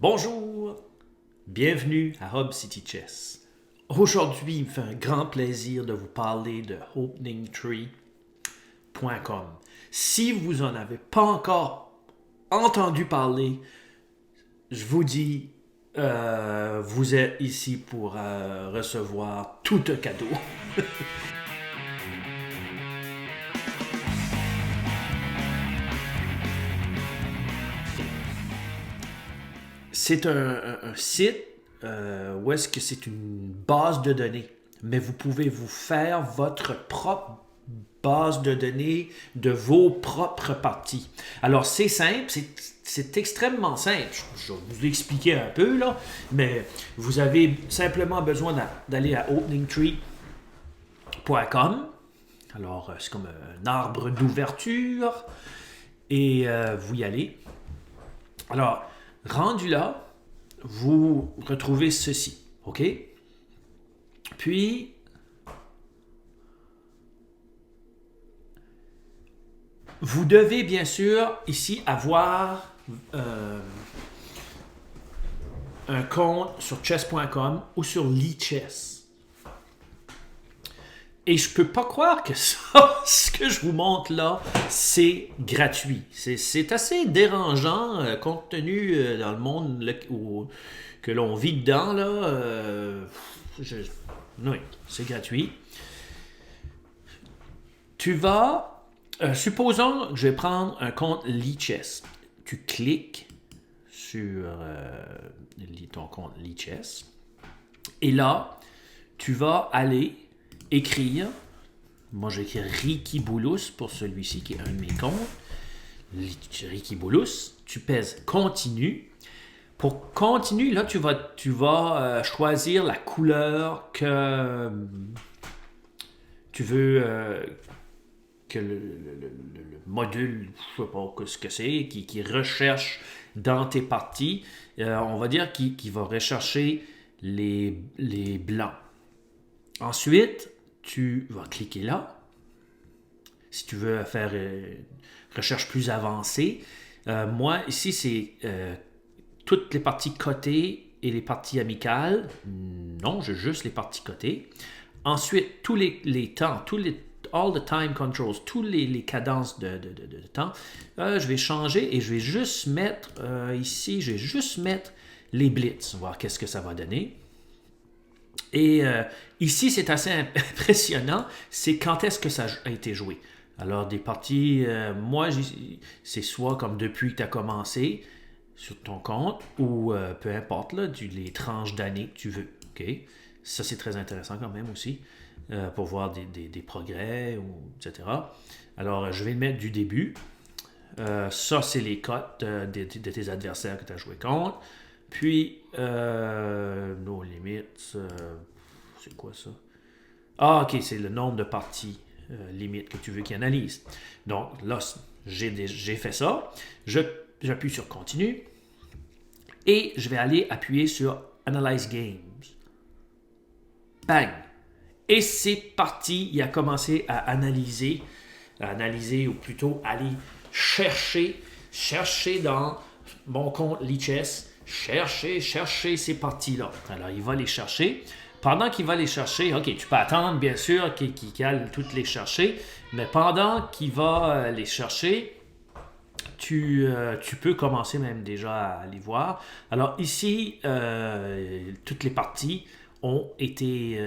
Bonjour, bienvenue à Hub City Chess. Aujourd'hui, il me fait un grand plaisir de vous parler de openingtree.com. Si vous n'en avez pas encore entendu parler, je vous dis, vous êtes ici pour recevoir tout un cadeau. C'est un site où est-ce que c'est une base de données, mais vous pouvez vous faire votre propre base de données de vos propres parties. Alors c'est simple, c'est extrêmement simple. Je vais vous expliquer un peu là, mais vous avez simplement besoin d'aller à openingtree.com. Alors c'est comme un arbre d'ouverture et vous y allez. Alors rendu là, vous retrouvez ceci, OK? Puis, vous devez bien sûr ici avoir un compte sur chess.com ou sur Lichess. Et je peux pas croire que ça, ce que je vous montre là, c'est gratuit. C'est assez dérangeant compte tenu dans le monde que l'on vit dedans. Là, oui, c'est gratuit. Tu vas, supposons que je vais prendre un compte Lichess. Tu cliques sur ton compte Lichess. Et là, tu vas aller écrire, moi j'écris Ricky Boulos pour celui-ci qui est un de mes comptes, Ricky Boulos, tu pèses continue. Pour continue, là tu vas choisir la couleur que tu veux que le module, je ne sais pas ce que c'est, qui recherche dans tes parties, on va dire qu'il va rechercher les blancs. Ensuite, tu vas cliquer là. Si tu veux faire une recherche plus avancée. Moi, ici, c'est toutes les parties cotées et les parties amicales. Non, j'ai juste les parties cotées. Ensuite, tous les temps, all the time controls, tous les cadences de temps, je vais changer et je vais juste mettre, ici, je vais juste mettre les blitz, voir qu'est-ce que ça va donner. Et ici, c'est assez impressionnant, c'est quand est-ce que ça a été joué. Alors, des parties, moi, c'est soit comme depuis que tu as commencé sur ton compte, ou peu importe, là, les tranches d'années que tu veux. Okay? Ça, c'est très intéressant quand même aussi, pour voir des progrès, etc. Alors, je vais le mettre du début. Ça, c'est les cotes de tes adversaires que tu as joué contre. Puis, nos limites, c'est quoi ça? Ah, ok, c'est le nombre de parties limites que tu veux qu'il analyse. Donc, là, j'ai fait ça. J'appuie sur Continue. Et je vais aller appuyer sur Analyze Games. Bang! Et c'est parti. Il a commencé à analyser, ou plutôt aller chercher dans mon compte Lichess, chercher ces parties-là. Alors, il va les chercher. Pendant qu'il va les chercher, OK, tu peux attendre, bien sûr, qu'il aille toutes les chercher, mais pendant qu'il va les chercher, tu peux commencer même déjà à les voir. Alors, ici, toutes les parties ont été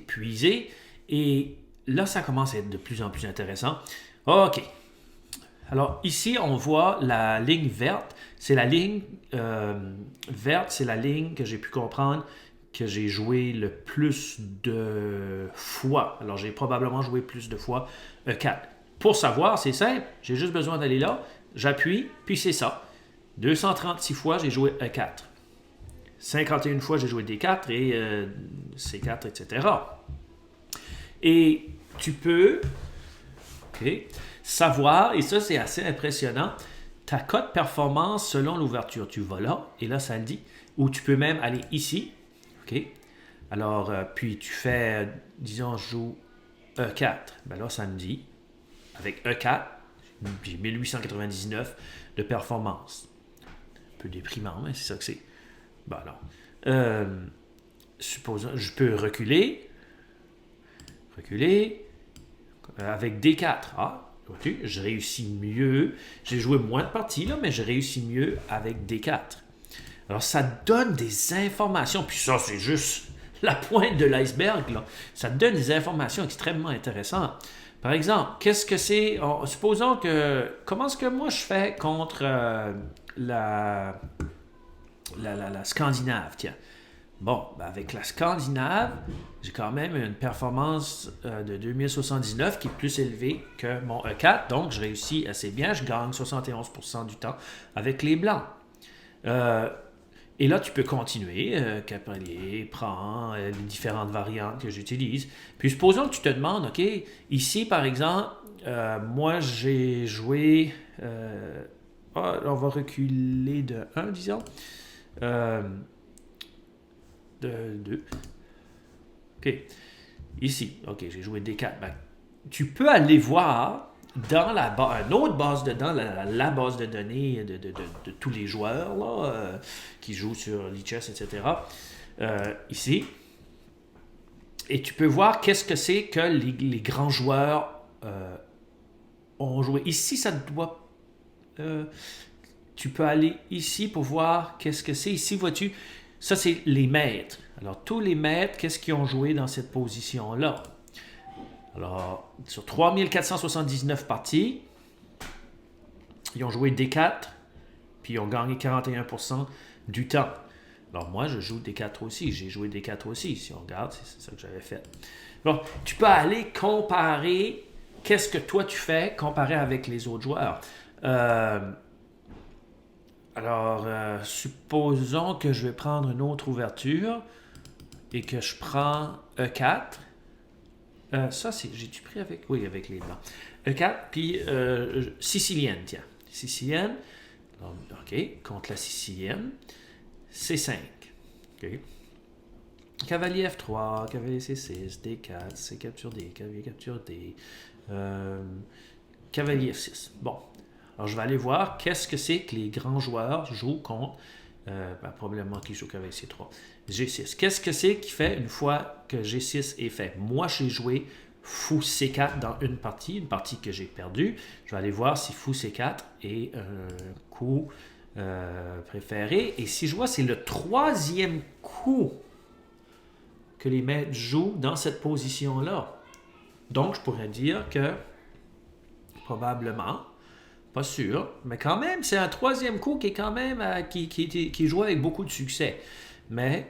puisées, et là, ça commence à être de plus en plus intéressant. OK. Alors ici, on voit la ligne verte. C'est la ligne verte, c'est la ligne que j'ai pu comprendre que j'ai joué le plus de fois. Alors j'ai probablement joué plus de fois E4. Pour savoir, c'est simple, j'ai juste besoin d'aller là, j'appuie, puis c'est ça. 236 fois, j'ai joué E4. 51 fois, j'ai joué D4 et C4, etc. Et tu peux savoir, et ça c'est assez impressionnant, ta cote performance selon l'ouverture. Tu vas là, et là ça le dit, ou tu peux même aller ici. OK? Alors, puis tu fais, disons, je joue E4. Ben là, ça me dit, avec E4, j'ai 1899 de performance. peu déprimant, mais c'est ça que c'est. Bon, alors. Supposons, je peux reculer. Avec D4. Ah, vois-tu, je réussis mieux. J'ai joué moins de parties, là, mais je réussis mieux avec D4. Alors, ça donne des informations. Puis ça, c'est juste la pointe de l'iceberg, là. Ça donne des informations extrêmement intéressantes. Par exemple, qu'est-ce que c'est? Supposons que... Comment est-ce que moi je fais contre la Scandinave, tiens. Bon, ben avec la Scandinave, j'ai quand même une performance de 2079 qui est plus élevée que mon E4, donc je réussis assez bien, je gagne 71% du temps avec les blancs. Et là, tu peux continuer, Caprelier, prends les différentes variantes que j'utilise. Puis supposons que tu te demandes, OK, ici par exemple, moi j'ai joué, on va reculer de 1, disons. De 2. OK. Ici, OK, j'ai joué D4. Ben, tu peux aller voir dans une autre base de données, la base de données de tous les joueurs là, qui jouent sur Lichess, etc. Ici. Et tu peux voir qu'est-ce que c'est que les grands joueurs ont joué. Ici, ça doit... tu peux aller ici pour voir qu'est-ce que c'est. Ici, vois-tu... Ça, c'est les maîtres. Alors, tous les maîtres, qu'est-ce qu'ils ont joué dans cette position-là? Alors, sur 3479 parties, ils ont joué D4, puis ils ont gagné 41% du temps. Alors, moi, je joue D4 aussi. J'ai joué D4 aussi. Si on regarde, c'est ça que j'avais fait. Bon, tu peux aller comparer qu'est-ce que toi, tu fais, comparer avec les autres joueurs. Alors, supposons que je vais prendre une autre ouverture et que je prends E4. Ça, j'ai-tu pris avec... Oui, avec les blancs. E4, puis sicilienne, tiens. Sicilienne. OK, contre la sicilienne. C5. OK. Cavalier F3, cavalier C6, D4, C capture D, cavalier capture D. Cavalier F6. Bon. Alors, je vais aller voir qu'est-ce que c'est que les grands joueurs jouent contre, probablement qu'ils jouent qu'avec C3. G6. Qu'est-ce que c'est qui fait une fois que G6 est fait? Moi, j'ai joué Fou C4 dans une partie que j'ai perdue. Je vais aller voir si Fou C4 est un coup préféré. Et si je vois, c'est le troisième coup que les maîtres jouent dans cette position-là. Donc, je pourrais dire que probablement... Pas sûr, mais quand même, c'est un troisième coup qui est quand même qui joue avec beaucoup de succès. Mais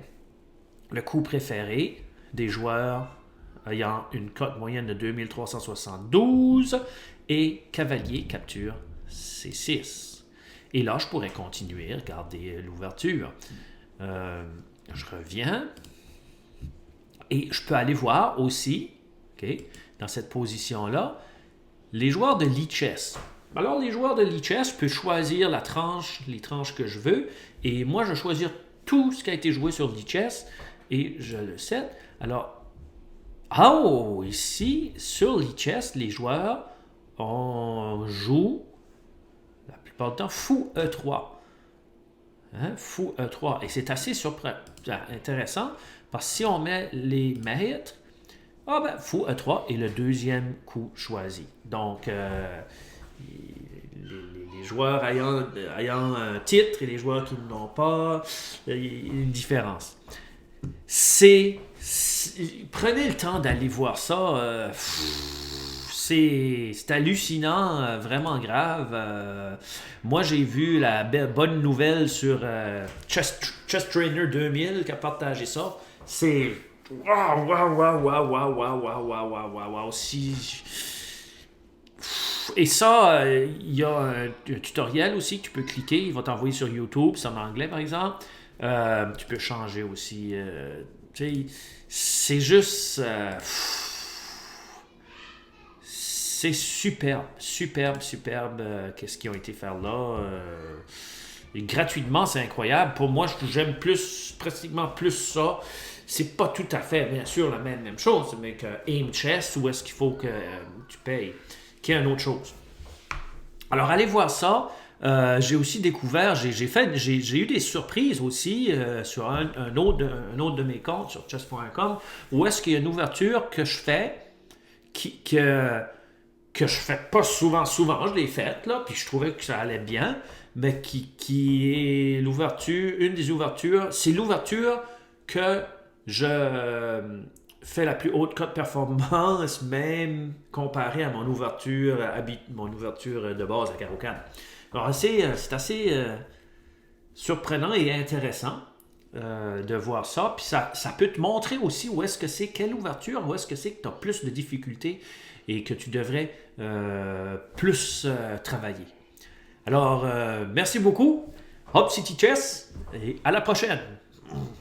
le coup préféré des joueurs ayant une cote moyenne de 2372 et cavalier capture C6. Et là, je pourrais continuer, regarder l'ouverture. Je reviens et je peux aller voir aussi, okay, dans cette position-là, les joueurs de Lichess. Alors, les joueurs de Lichess peuvent choisir les tranches que je veux. Et moi, je vais choisir tout ce qui a été joué sur Lichess et je le set. Alors, ici, sur Lichess, les joueurs jouent, la plupart du temps, Fou E3. Hein? Fou E3. Et c'est assez intéressant parce que si on met les maîtres, Fou E3 est le deuxième coup choisi. Donc, les joueurs ayant un titre et les joueurs qui n'ont pas, il y a une différence. Prenez le temps d'aller voir ça. C'est hallucinant, vraiment grave. Moi, j'ai vu la bonne nouvelle sur Chess Trainer 2000 qui a partagé ça. C'est... Wow. Et ça, il y a un tutoriel aussi que tu peux cliquer. Il va t'envoyer sur YouTube. C'est en anglais, par exemple. Tu peux changer aussi. C'est juste... c'est superbe. Qu'est-ce qu'ils ont été faire là. Et gratuitement, c'est incroyable. Pour moi, j'aime pratiquement plus ça. C'est pas tout à fait, bien sûr, la même chose, mais que Aim Chess, où est-ce qu'il faut que tu payes, qui est une autre chose. Alors, allez voir ça. j'ai aussi découvert, j'ai eu des surprises aussi sur un autre de mes comptes sur chess.com où est-ce qu'il y a une ouverture que je fais que je fais pas souvent, je l'ai faite là, puis je trouvais que ça allait bien, mais qui est une des ouvertures, c'est l'ouverture que je fais la plus haute cote performance, même comparé à mon ouverture de base à Caro-Can. Alors c'est assez surprenant et intéressant de voir ça. Puis ça peut te montrer aussi où est-ce que c'est, quelle ouverture, où est-ce que c'est que tu as plus de difficultés et que tu devrais plus travailler. Alors, merci beaucoup. Hop City Chess et à la prochaine.